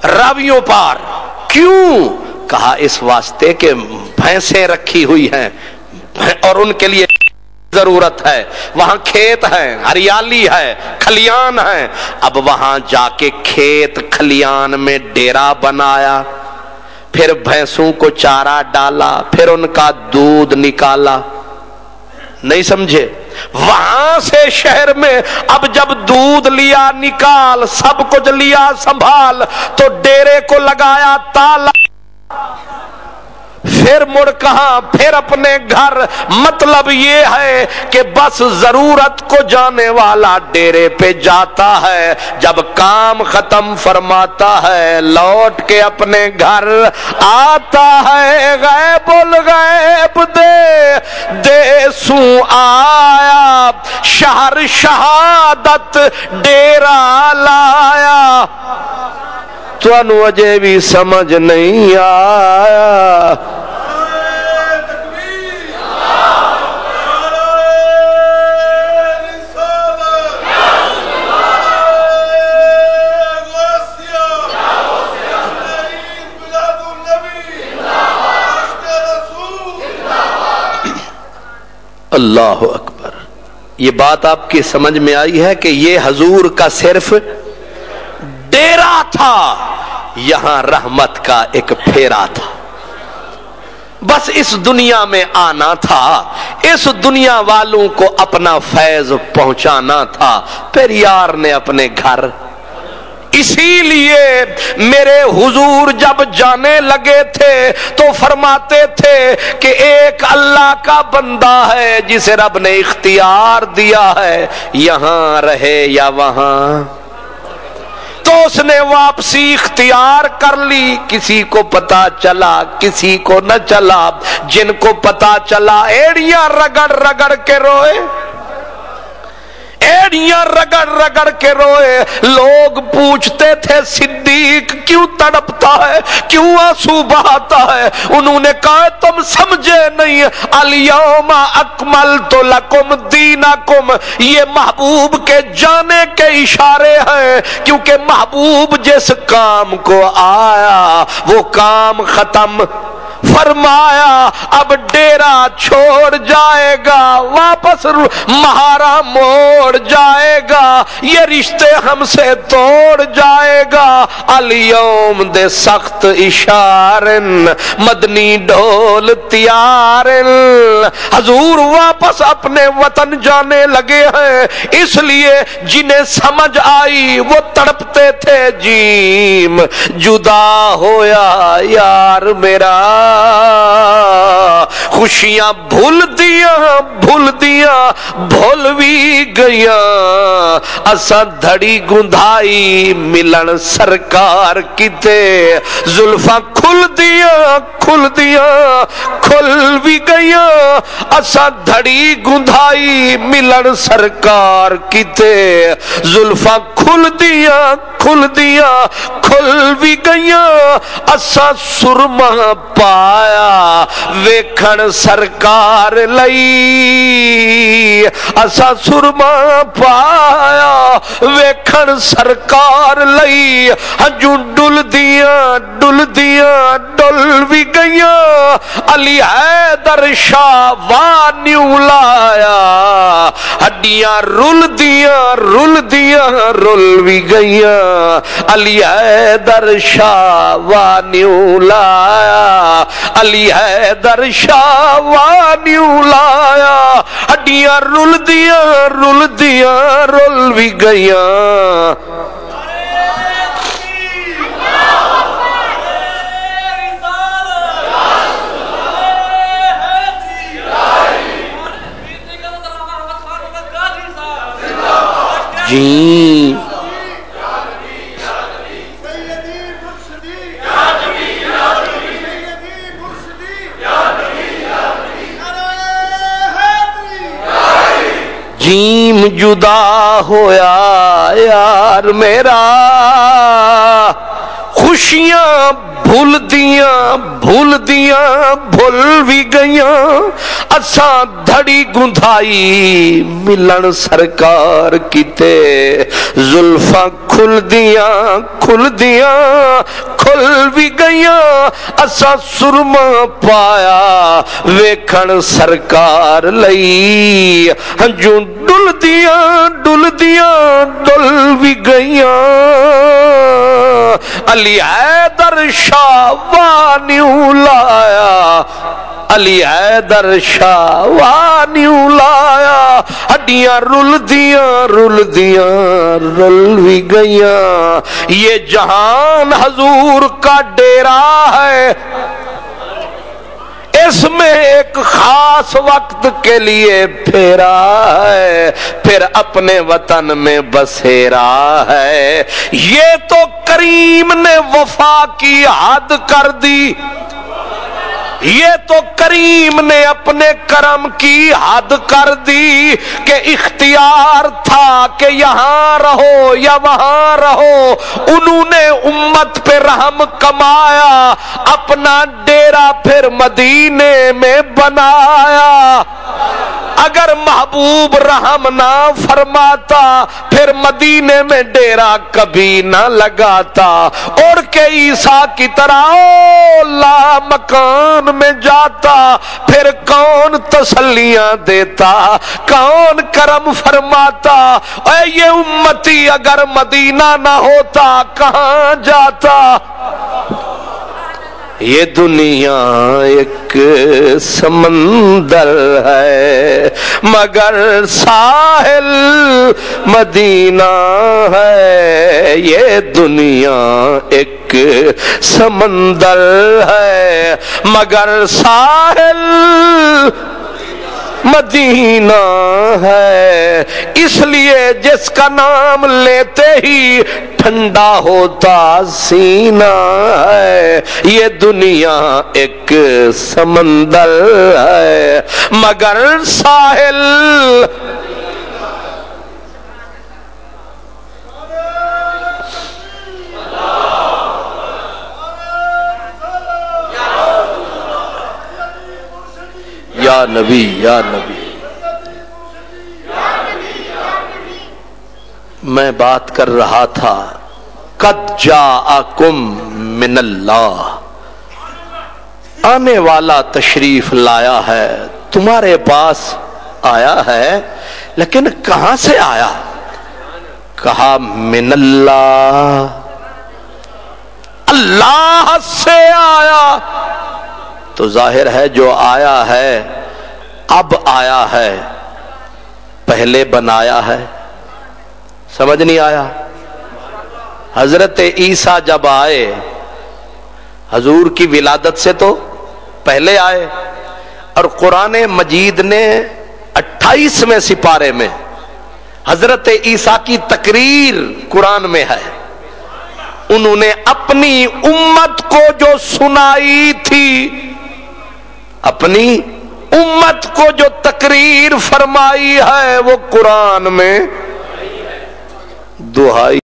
रावियों पार। क्यों? कहा इस वास्ते कि भैंसें रखी हुई हैं और उनके लिए जरूरत है, वहां खेत है, हरियाली है, खलियान है। अब वहां जाके खेत खलियान में डेरा बनाया, फिर भैंसों को चारा डाला, फिर उनका दूध निकाला। नहीं समझे? वहां से शहर में अब जब दूध लिया निकाल, सब कुछ लिया संभाल, तो डेरे को लगाया ताला। फिर मुड़ कहा, फिर अपने घर। मतलब ये है कि बस जरूरत को जाने वाला डेरे पे जाता है, जब काम खत्म फरमाता है लौट के अपने घर आता है। गैबुल गैब दे सू आया, शहर शहादत डेरा लाया। तुहानू अजे भी समझ नहीं आया। अल्लाह अकबर। ये बात आपकी समझ में आई है कि ये हजूर का सिर्फ डेरा था, यहां रहमत का एक फेरा था। बस इस दुनिया में आना था, इस दुनिया वालों को अपना फैज पहुंचाना था। फिर यार ने अपने घर। इसीलिए मेरे हुजूर जब जाने लगे थे तो फरमाते थे कि एक अल्लाह का बंदा है जिसे रब ने इख्तियार दिया है, यहां रहे या वहां। तो उसने वापसी इख्तियार कर ली। किसी को पता चला, किसी को न चला। जिनको पता चला एड़ियां रगड़ रगड़ के रोए, एड़ियां रगड़ रगड़ के रोए। लोग पूछते थे सिद्दीक क्यों तड़पता है, क्यों आंसू बहाता है? उन्होंने कहा तुम समझे नहीं, अल-यौमा अकमलतु लकुम दीनकुम। ये महबूब के जाने के इशारे हैं, क्योंकि महबूब जिस काम को आया वो काम खत्म फरमाया। अब डेरा छोड़ जाएगा, वापस महारा मोड़ जाएगा, ये रिश्ते हमसे तोड़ जाएगा। अल-यौम दे सख्त इशारन मदनी ढोल त्यारन। हजूर वापस अपने वतन जाने लगे हैं, इसलिए जिन्हें समझ आई वो तड़पते थे। जीम जुदा होया यार मेरा, खुशियां भूल दिया भूल भी गया। असा धड़ी गुंधाई मिलन सरकार किते, जुल्फा खुल दिया खुल भी गया। असा धड़ी गुंधाई मिलन सरकार किते, जुल्फा खुल दिया खुल भी गया। असा सुरमा पाया वेखण सरकार लई, असा सुरमा पाया वेखण सरकार लई। हजू डुल दिया डुल भी गया। अली हैदर शाह वान्यू लाया, हड्डियां रुल दिया रुल भी गया। अली हैदर शाह वान्यू लाया, अली हैदर शाह वान्यू लाया। हड्डियां रुल दिया रुल भी गया। जी जीम जुदा होया यार मेरा, खुशियां भूल दिया भूल भी गया। असा धड़ी गुंधाई मिलन सरकार किते, जुल्फा کھل دیاں کھل بھی گئیاں اسا سرما پایا ویکھن سرکار لئی ہنجوں ڈل دیاں ڈل بھی گئیاں علی حیدر شاہ وانیوں لایا علی حیدر شاہ وانیوں لایا ہڈیاں رل بھی گئیاں یہ جہان حضور کا ڈیرا ہے اس میں ایک خاص وقت کے لیے پھیرا ہے پھر اپنے وطن میں بسیرا ہے یہ تو کریم نے وفا کی حد کر دی یہ تو کریم نے اپنے کرم کی حد کر دی کہ اختیار تھا کہ یہاں رہو یا وہاں رہو انہوں نے امت پہ رحم کمایا اپنا ڈیرا پھر مدینے میں بنایا اگر محبوب رحم نہ فرماتا پھر مدینے میں ڈیرا کبھی نہ لگاتا اور کہ عیسیٰ کی طرح لا مکان میں جاتا پھر کون تسلیاں دیتا کون کرم فرماتا اے یہ امتی اگر مدینہ نہ ہوتا کہاں جاتا یہ دنیا ایک سمندر ہے مگر ساحل مدینہ ہے یہ دنیا ایک سمندر ہے مگر ساحل مدینہ ہے اس لیے جس کا نام لیتے ہی ٹھنڈا ہوتا سینہ ہے یہ دنیا ایک سمندر ہے مگر ساحل یا نبی یا نبی میں بات کر رہا تھا قد جاءکم من اللہ آنے والا تشریف لایا ہے تمہارے پاس آیا ہے لیکن کہاں سے آیا کہا من اللہ اللہ سے آیا تو ظاہر ہے جو آیا ہے اب آیا ہے پہلے بنایا ہے سمجھ نہیں آیا حضرت عیسیٰ جب آئے حضور کی ولادت سے تو پہلے آئے اور قرآن مجید نے 28ویں سپارے میں حضرت عیسیٰ کی تقریر قرآن میں ہے انہوں نے اپنی امت کو جو سنائی تھی اپنی امت کو جو تقریر فرمائی ہے وہ قرآن میں دہائی